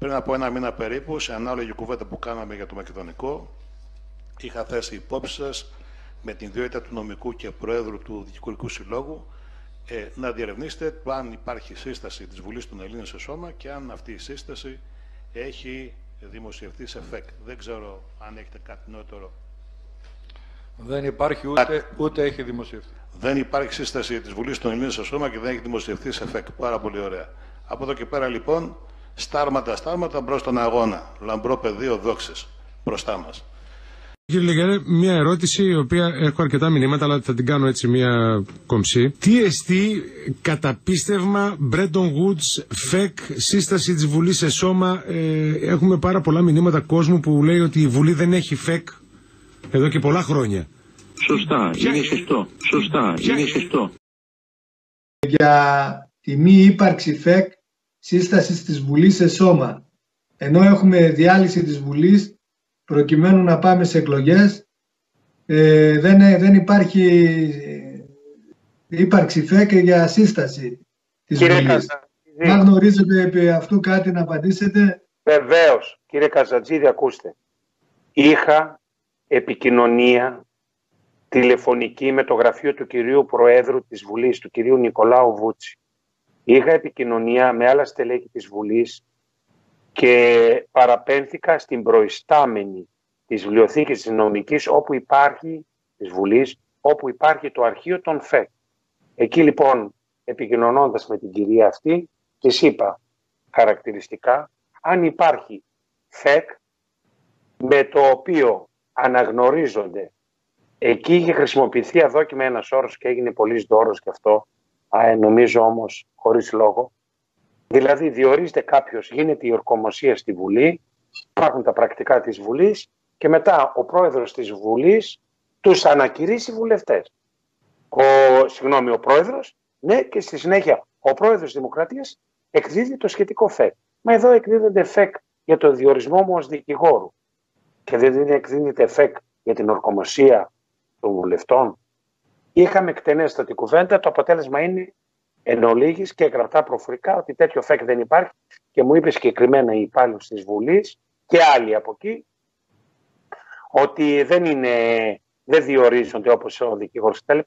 Πριν από ένα μήνα περίπου, σε ανάλογη κουβέντα που κάναμε για το μακεδονικό, είχα θέσει υπόψη σας με την ιδιότητα του νομικού και προέδρου του Δικηγορικού Συλλόγου να διερευνήσετε αν υπάρχει σύσταση της Βουλής των Ελλήνων σε σώμα και αν αυτή η σύσταση έχει δημοσιευτεί σε ΦΕΚ. Δεν ξέρω αν έχετε κάτι νεότερο. Δεν υπάρχει ούτε έχει δημοσιευτεί. Δεν υπάρχει σύσταση της Βουλής των Ελλήνων σε σώμα και δεν έχει δημοσιευτεί σε ΦΕΚ. Πάρα πολύ ωραία. Από εδώ και πέρα λοιπόν, στάρματα μπρος στον αγώνα. Λαμπρό πεδίο δόξες μπροστά μας. Κύριε Λεγερέ, μια ερώτηση, η οποία έχω αρκετά μηνύματα, αλλά θα την κάνω έτσι μια κομψή. Τι εστί καταπίστευμα Bretton Woods, ΦΕΚ, σύσταση της Βουλής σε σώμα? Έχουμε πάρα πολλά μηνύματα κόσμου που λέει ότι η Βουλή δεν έχει ΦΕΚ εδώ και πολλά χρόνια. Σωστά, είναι σωστό. Σωστά, είναι σωστό. Για τη μη ύπαρξη ΦΕΚ, σύσταση της Βουλής σε σώμα. Ενώ έχουμε διάλυση της Βουλής προκειμένου να πάμε σε εκλογές, δεν υπάρχει ύπαρξη ΦΕΚ για σύσταση της Βουλής. Αν γνωρίζετε επί αυτού κάτι να απαντήσετε. Βεβαίως, κύριε Καζατζίδη, ακούστε. Είχα επικοινωνία τηλεφωνική με το γραφείο του κυρίου Προέδρου της Βουλής, του κυρίου Νικολάου Βούτσι. Είχα επικοινωνία με άλλα στελέχη της Βουλής και παραπέμφθηκα στην προϊστάμενη της βιβλιοθήκης της νομικής όπου υπάρχει, της Βουλής, όπου υπάρχει το αρχείο των ΦΕΚ. Εκεί λοιπόν, επικοινωνώντας με την κυρία αυτή, της είπα χαρακτηριστικά αν υπάρχει ΦΕΚ με το οποίο αναγνωρίζονται. Εκεί είχε χρησιμοποιηθεί αδόκιμα ένας όρος και έγινε πολύς δώρος και αυτό, νομίζω όμως χωρίς λόγο. Δηλαδή διορίζεται κάποιος, γίνεται η ορκομοσία στη Βουλή, υπάρχουν τα πρακτικά της Βουλής και μετά ο πρόεδρος της Βουλής τους ανακηρύσσει βουλευτές. Ο πρόεδρος, ναι, και στη συνέχεια ο πρόεδρος της Δημοκρατίας εκδίδει το σχετικό ΦΕΚ. Μα εδώ εκδίδονται ΦΕΚ για το διορισμό μου ως δικηγόρου και δεν εκδίδεται ΦΕΚ για την ορκομοσία των βουλευτών. Είχαμε εκτενέστατη κουβέντα, το αποτέλεσμα είναι εν ολίγης και γραπτά προφορικά ότι τέτοιο ΦΕΚ δεν υπάρχει και μου είπε συγκεκριμένα η υπάλληλος της Βουλής και άλλοι από εκεί ότι δεν διορίζονται όπως ο δικηγόρος κτλ.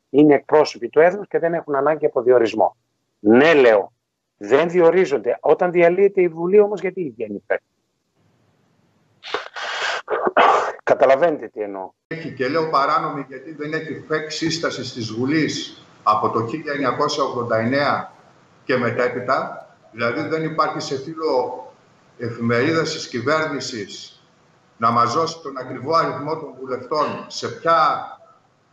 Είναι εκπρόσωποι του έδρους και δεν έχουν ανάγκη από διορισμό. Ναι, λέω, δεν διορίζονται. Όταν διαλύεται η Βουλή όμως, γιατί βγαίνει ΦΕΚ? Καταλαβαίνετε τι εννοώ. Και λέω παράνομη γιατί δεν έχει ΦΕΚ σύσταση της Βουλής από το 1989 και μετέπειτα. Δηλαδή δεν υπάρχει σε φύλλο εφημερίδας της κυβέρνησης να μας δώσει τον ακριβό αριθμό των βουλευτών, σε ποια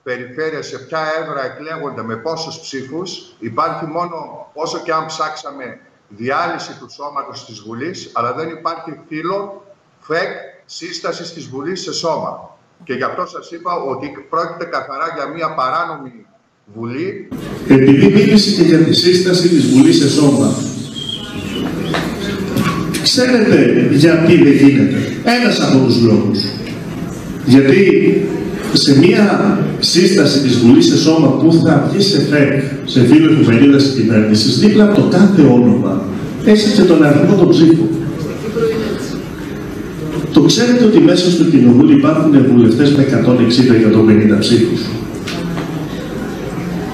περιφέρεια, σε ποια έδρα εκλέγονται, με πόσους ψήφους. Υπάρχει μόνο, όσο και αν ψάξαμε, διάλυση του σώματος της Βουλής, αλλά δεν υπάρχει φύλλο ΦΕΚ σύστασης της Βουλής σε σώμα. Και γι' αυτό σας είπα ότι πρόκειται καθαρά για μια παράνομη Βουλή. Επειδή μίλησε και για τη σύσταση της Βουλής σε σώμα, ξέρετε γιατί δεν γίνεται? Ένας από τους λόγους. Γιατί σε μια σύσταση της Βουλής σε σώμα που θα βγει σε ΦΕΚ, σε φύλλο εφημερίδας της κυβέρνησης, δίπλα από το κάθε όνομα έχει και τον αριθμό των ψήφων. Το ξέρετε ότι μέσα στο κοινοβούλιο υπάρχουν βουλευτές με 160-150 ψήφους?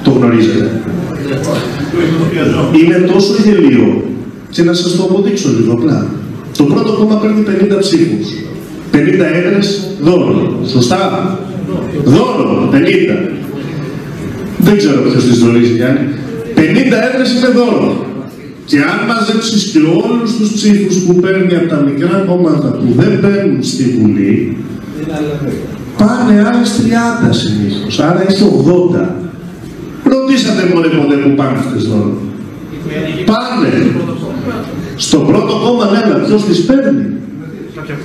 Το γνωρίζετε? Είναι τόσο γελίο. Και να σας το αποδείξω λίγο απλά. Το πρώτο κόμμα παίρνει 50 ψήφους. 50 έδρες δώρο. Σωστά? Δώρο, 50. Δεν ξέρω ποιος τις δωρίζει, Γιάννη. 50 έδρες είναι δώρο. Και αν μαζέψεις και όλους τους ψήφους που παίρνει από τα μικρά κόμματα που δεν παίρνουν στη Βουλή, πάνε άλλες 30 συνήθως. Άρα έχει 80. Ρωτήσατε ποτέ που πάνε αυτές δώρο? Πάνε. Στο πρώτο κόμμα λέμε ποιος τις παίρνει?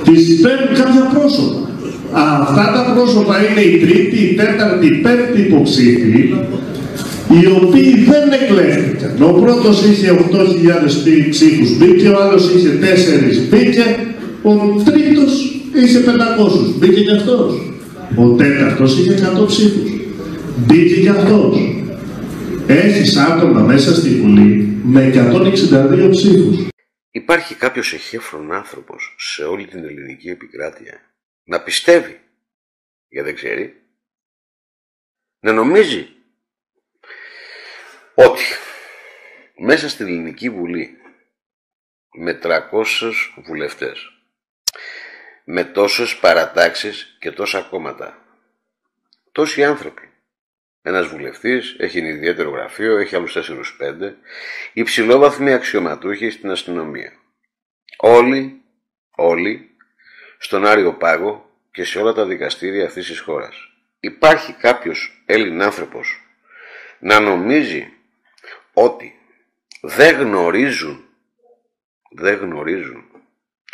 Τις παίρνουν κάποια πρόσωπα. Αυτά τα πρόσωπα είναι η τρίτη, η τέταρτη, η πέμπτη υποψήφοι, οι οποίοι δεν εκλέχθηκαν. Ο πρώτος είχε 8.000 ψήφους, μπήκε, ο άλλος είχε 4, μπήκε, ο τρίτος είχε 500, μπήκε και αυτός. Ο τέταρτος είχε 100 ψήφους, μπήκε και αυτός. Έχεις άτομα μέσα στη Βουλή με 162 ψήφους. Υπάρχει κάποιος εχέφρον άνθρωπος σε όλη την ελληνική επικράτεια να πιστεύει, γιατί δεν ξέρει, να νομίζει ότι μέσα στην Ελληνική Βουλή με 300 βουλευτές, με τόσες παρατάξεις και τόσα κόμματα, τόσοι άνθρωποι, ένας βουλευτής έχει ένα ιδιαίτερο γραφείο, έχει άλλους 4-5, υψηλόβαθμοι αξιωματούχοι στην αστυνομία. Όλοι στον Άριο Πάγο και σε όλα τα δικαστήρια αυτής της χώρας. Υπάρχει κάποιος Έλλην άνθρωπος να νομίζει ότι δεν γνωρίζουν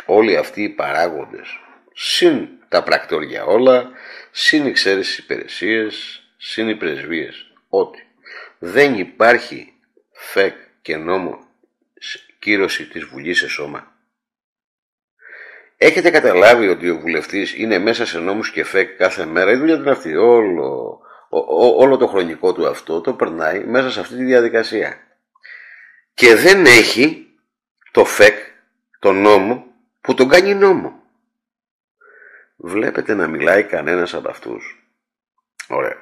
όλοι αυτοί οι παράγοντες, συν τα πρακτοριά όλα, συν οι ξέρεις υπηρεσίες, συν οι πρεσβείες, ότι δεν υπάρχει ΦΕΚ και νόμο κύρωση της Βουλής σε σώμα? Έχετε καταλάβει ότι ο βουλευτής είναι μέσα σε νόμους και ΦΕΚ κάθε μέρα? Η δουλειά του είναι αυτή. Όλο το χρονικό του αυτό το περνάει μέσα σε αυτή τη διαδικασία. Και δεν έχει το ΦΕΚ, το νόμο, που τον κάνει νόμο. Βλέπετε να μιλάει κανένας από αυτούς? Ωραία.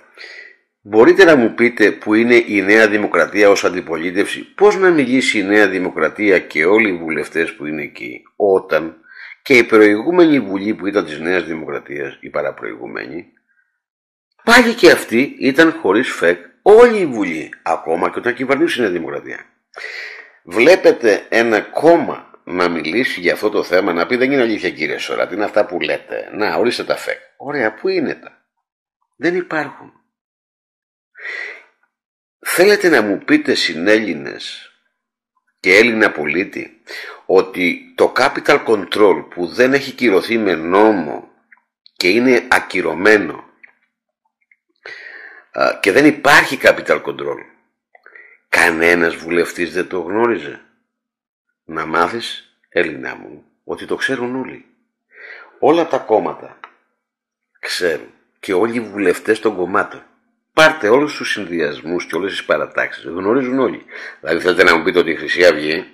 Μπορείτε να μου πείτε που είναι η Νέα Δημοκρατία ως αντιπολίτευση? Πώς να μιλήσει η Νέα Δημοκρατία και όλοι οι βουλευτές που είναι εκεί, όταν και η προηγούμενη Βουλή που ήταν της Νέας Δημοκρατίας, η παραπροηγούμενη, πάλι και αυτή ήταν χωρίς ΦΕΚ όλη η Βουλή, ακόμα και όταν κυβερνούσε η Νέα Δημοκρατία. Βλέπετε ένα κόμμα να μιλήσει για αυτό το θέμα, να πει δεν είναι αλήθεια κύριε Σόρα, τι είναι αυτά που λέτε? Να, ορίστε τα ΦΕΚ. Ωραία, πού είναι τα? Δεν υπάρχουν. Θέλετε να μου πείτε συνέλληνες και Έλληνα πολίτη ότι το capital control που δεν έχει κυρωθεί με νόμο και είναι ακυρωμένο και δεν υπάρχει capital control, κανένας βουλευτής δεν το γνώριζε? Να μάθεις, Έλληνα μου, ότι το ξέρουν όλοι. Όλα τα κόμματα ξέρουν και όλοι οι βουλευτές των κομμάτων. Πάρτε όλους τους συνδυασμούς και όλες τις παρατάξεις. Γνωρίζουν όλοι. Δηλαδή θέλετε να μου πείτε ότι η Χρυσή Αυγή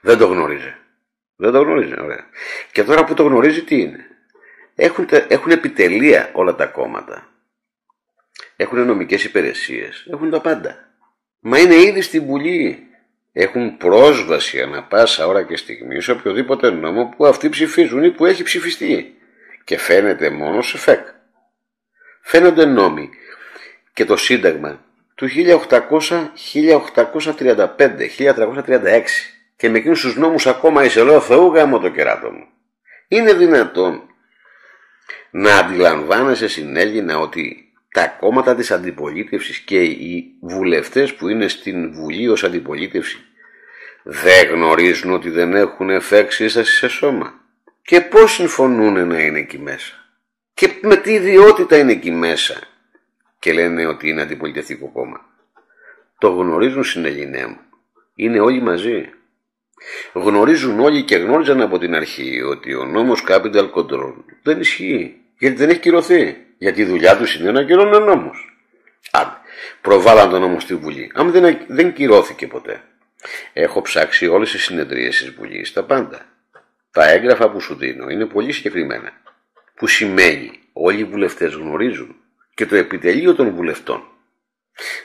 δεν το γνωρίζει? Δεν το γνωρίζει, ωραία. Και τώρα που το γνωρίζει τι είναι? Έχουν επιτελεία όλα τα κόμματα. Έχουν νομικές υπηρεσίες. Έχουν τα πάντα. Μα είναι ήδη στην Βουλή. Έχουν πρόσβαση ανά πάσα ώρα και στιγμή σε οποιοδήποτε νόμο που αυτοί ψηφίζουν ή που έχει ψηφιστεί. Και φαίνεται μόνο σε ΦΕΚ. Φαίνονται νόμοι και το Σύνταγμα του 1835-1336 και με εκείνους τους νόμους ακόμα είσαι λέω Θεού γάμο το κεράτο μου. Είναι δυνατόν να αντιλαμβάνεσαι συνέλληνα ότι τα κόμματα της αντιπολίτευσης και οι βουλευτές που είναι στην Βουλή ως αντιπολίτευση δεν γνωρίζουν ότι δεν έχουν ΦΕΚ σύσταση σε σώμα? Και πώς συμφωνούν να είναι εκεί μέσα? Και με τι ιδιότητα είναι εκεί μέσα και λένε ότι είναι αντιπολιτευτικό κόμμα? Το γνωρίζουν συνελληνέ μου. Είναι όλοι μαζί. Γνωρίζουν όλοι και γνώριζαν από την αρχή ότι ο νόμος Capital Control δεν ισχύει. Γιατί δεν έχει κυρωθεί. Γιατί η δουλειά τους είναι να κυρώνουν νόμους. Αν προβάλλαν τον νόμο στη Βουλή. Αν δεν κυρώθηκε ποτέ. Έχω ψάξει όλες τις συνεδρίες της Βουλής, τα πάντα. Τα έγγραφα που σου δίνω είναι πολύ συγκεκριμένα. Που σημαίνει όλοι οι βουλευτές γνωρίζουν και το επιτελείο των βουλευτών.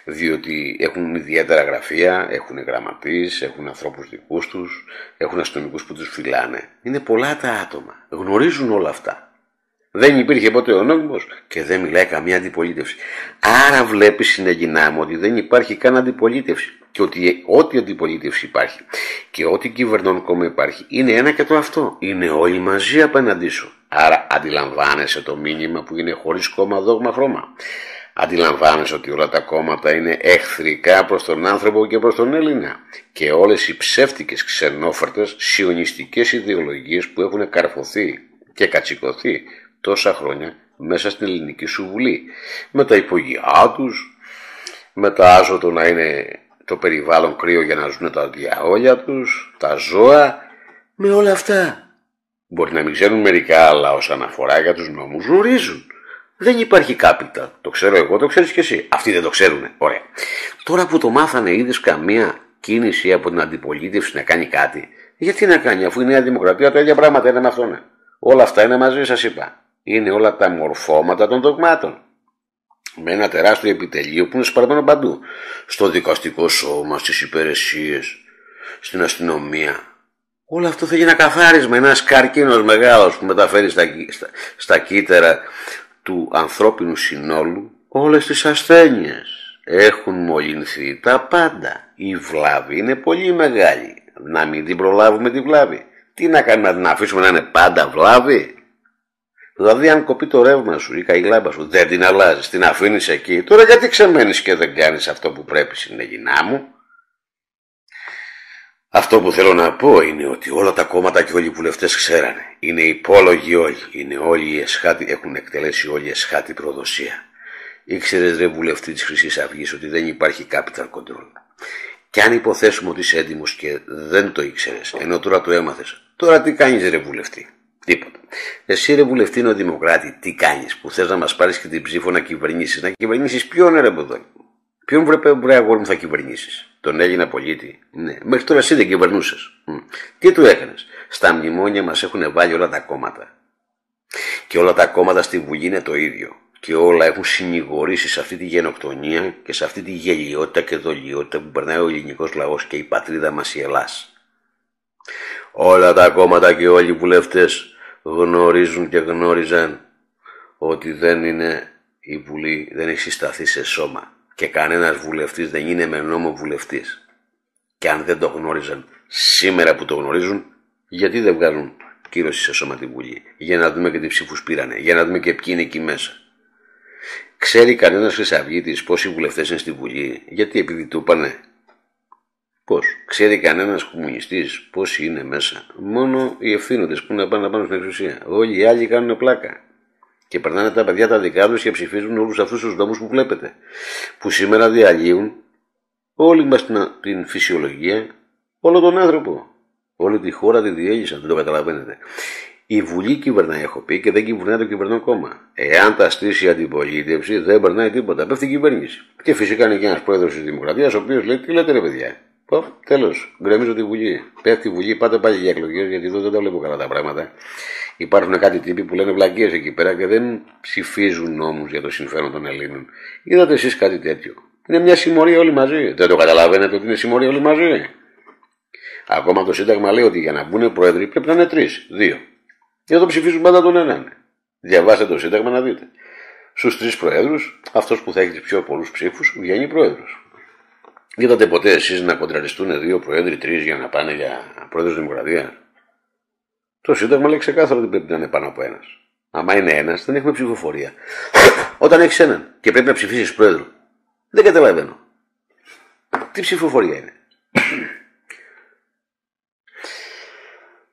Διότι έχουν ιδιαίτερα γραφεία, έχουν γραμματείς, έχουν ανθρώπους δικούς τους, έχουν αστυνομικούς που τους φυλάνε. Είναι πολλά τα άτομα. Γνωρίζουν όλα αυτά. Δεν υπήρχε ποτέ ο νόμος και δεν μιλάει καμία αντιπολίτευση. Άρα βλέπεις συνεγεινά μου ότι δεν υπάρχει καν αντιπολίτευση. Και ότι ό,τι αντιπολίτευση υπάρχει και ό,τι κυβερνών κόμμα υπάρχει είναι ένα και το αυτό. Είναι όλοι μαζί απέναντί σου. Άρα αντιλαμβάνεσαι το μήνυμα που είναι χωρίς κόμμα, δόγμα, χρώμα. Αντιλαμβάνεσαι ότι όλα τα κόμματα είναι εχθρικά προς τον άνθρωπο και προς τον Έλληνα. Και όλες οι ψεύτικες, ξενόφερτες, σιωνιστικές ιδεολογίες που έχουν καρφωθεί και κατσικωθεί τόσα χρόνια μέσα στην ελληνική σου Βουλή. Με τα υπογειά τους, με τα άζωτο να είναι το περιβάλλον κρύο για να ζουν τα διαόλια τους, τα ζώα, με όλα αυτά. Μπορεί να μην ξέρουν μερικά, αλλά όσον αφορά για τους νόμους γνωρίζουν. Δεν υπάρχει κάπιτα. Το ξέρω εγώ, το ξέρεις και εσύ. Αυτοί δεν το ξέρουν. Ωραία. Τώρα που το μάθανε, είδες καμία κίνηση από την αντιπολίτευση να κάνει κάτι? Γιατί να κάνει, αφού η Νέα Δημοκρατία τα ίδια πράγματα είναι με αυτόν. Όλα αυτά είναι μαζί, σας είπα. Είναι όλα τα μορφώματα των δογμάτων. Με ένα τεράστιο επιτελείο που είναι σπαρμένο παντού. Στο δικαστικό σώμα, στις υπηρεσίες, στην αστυνομία. Όλο αυτό θα γίνει ένα καθάρισμα, ένας καρκίνος μεγάλος που μεταφέρει στα κύτταρα του ανθρώπινου συνόλου όλες τις ασθένειες. Έχουν μολυνθεί τα πάντα. Η βλάβη είναι πολύ μεγάλη. Να μην την προλάβουμε τη βλάβη. Τι να κάνουμε, να την αφήσουμε να είναι πάντα βλάβη? Δηλαδή αν κοπεί το ρεύμα σου ή η λάμπα σου, δεν την αλλάζεις, την αφήνεις εκεί. Τώρα γιατί ξεμένεις και δεν κάνεις αυτό που πρέπει, συνεγινά μου? Αυτό που θέλω να πω είναι ότι όλα τα κόμματα και όλοι οι βουλευτές ξέρανε. Είναι υπόλογοι όλοι. Είναι όλοι εσχάτοι, έχουν εκτελέσει όλοι εσχάτη προδοσία. Ήξερες, ρε βουλευτή της Χρυσής Αυγής, ότι δεν υπάρχει capital control. Και αν υποθέσουμε ότι είσαι έτοιμος και δεν το ήξερες, ενώ τώρα το έμαθες, τώρα τι κάνεις, ρε βουλευτή? Τίποτα. Εσύ, ρε βουλευτή νεοδημοκράτη, τι κάνεις που θες να μας πάρεις και την ψήφο να κυβερνήσεις? Να κυβερνήσεις ποιον, ρε παιδάκι? Ποιον βρε αγόρι μου θα κυβερνήσεις? Τον Έλληνα πολίτη? Ναι. Μέχρι τώρα εσύ δεν κυβερνούσες. Τι του έκανες? Στα μνημόνια μας έχουν βάλει όλα τα κόμματα. Και όλα τα κόμματα στη Βουλή είναι το ίδιο. Και όλα έχουν συνηγορήσει σε αυτή τη γενοκτονία και σε αυτή τη γελιότητα και δολιότητα που περνάει ο ελληνικός λαός και η πατρίδα μας η Ελλάς. Όλα τα κόμματα και όλοι οι βουλευτές γνωρίζουν και γνώριζαν ότι δεν είναι η Βουλή, δεν έχει συσταθεί σε σώμα. Και κανένας βουλευτής δεν είναι με νόμο βουλευτής. Και αν δεν το γνώριζαν σήμερα που το γνωρίζουν, γιατί δεν βγάζουν κύρωση σε σώμα τη Βουλή? Για να δούμε και τι ψήφους πήρανε, για να δούμε και ποιοι είναι εκεί μέσα. Ξέρει κανένας χρυσαυγίτης πόσοι βουλευτές είναι στη Βουλή? Γιατί? Επειδή του είπανε? Πώς? Ξέρει κανένας κομμουνιστής πόσοι είναι μέσα? Μόνο οι ευθύνοντες που είναι πάνω στην εξουσία. Όλοι οι άλλοι κάνουν πλάκα. Και περνάνε τα παιδιά τα δικά τους και ψηφίζουν όλους αυτούς τους νόμους που βλέπετε. Που σήμερα διαλύουν όλη μας την φυσιολογία, όλο τον άνθρωπο. Όλη τη χώρα τη διέλυσαν, δεν το καταλαβαίνετε. Η Βουλή κυβερνάει, έχω πει, και δεν κυβερνάει το κυβερνό κόμμα. Εάν τα στήσει η αντιπολίτευση, δεν περνάει τίποτα. Πέφτει η κυβέρνηση. Και φυσικά είναι και ένας πρόεδρος της Δημοκρατίας, ο οποίος λέει: τι λέτε, ρε παιδιά? Τέλος, γκρεμίζω τη Βουλή. Πέφτει η Βουλή, πάτε πάλι για εκλογές, γιατί εδώ δεν τα βλέπω καλά τα πράγματα. Υπάρχουν κάτι τύποι που λένε βλακίες εκεί πέρα και δεν ψηφίζουν νόμους για το συμφέρον των Ελλήνων. Είδατε εσείς κάτι τέτοιο? Είναι μια συμμορία όλοι μαζί. Δεν το καταλαβαίνετε ότι είναι συμμορία όλοι μαζί? Ακόμα το Σύνταγμα λέει ότι για να μπουν πρόεδροι πρέπει να είναι 3, 2. Και εδώ ψηφίζουν πάντα τον έναν. Διαβάστε το Σύνταγμα να δείτε. Στους 3 προέδρους, αυτός που θα έχει τις πιο πολλούς ψήφους βγαίνει πρόεδρος. Είδατε ποτέ εσείς να κοντραριστούν 2 προέδροι, 3 για να πάνε για πρόεδρος Δημοκρατίας? Το Σύνταγμα λέει ξεκάθαρα ότι πρέπει να είναι πάνω από ένας. Άμα είναι ένας, δεν έχουμε ψηφοφορία. Όταν έχεις έναν και πρέπει να ψηφίσεις πρόεδρο, δεν καταλαβαίνω. Τι ψηφοφορία είναι?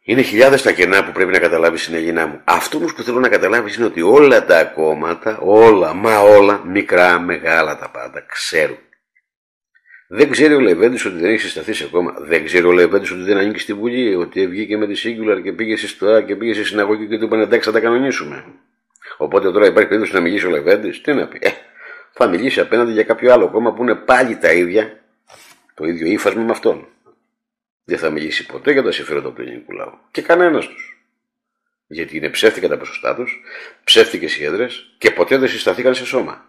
Είναι χιλιάδες τα κενά που πρέπει να καταλάβεις, συνεγινά μου. Αυτό όμως που θέλω να καταλάβεις είναι ότι όλα τα κόμματα, όλα, μικρά, μεγάλα τα πάντα, ξέρουν. Δεν ξέρει ο Λεβέντης ότι δεν έχει συσταθεί σε κόμμα. Δεν ξέρει ο Λεβέντης ότι δεν ανήκει στη Βουλή. Ότι βγήκε με τη Singular και πήγε στη ΣΤΟΑ και πήγε στη συναγωγή και του είπαν εντάξει, θα τα κανονίσουμε. Οπότε τώρα υπάρχει περίπτωση να μιλήσει ο Λεβέντης. Τι να πει? Θα μιλήσει απέναντι για κάποιο άλλο κόμμα που είναι πάλι τα ίδια, το ίδιο ύφασμα με αυτόν. Δεν θα μιλήσει ποτέ για τα συμφέροντα του ελληνικού λαού. Και κανένας τους. Γιατί είναι ψεύτικα τα ποσοστά τους, ψεύτικες οι έδρες και ποτέ δεν συσταθήκαν σε σώμα.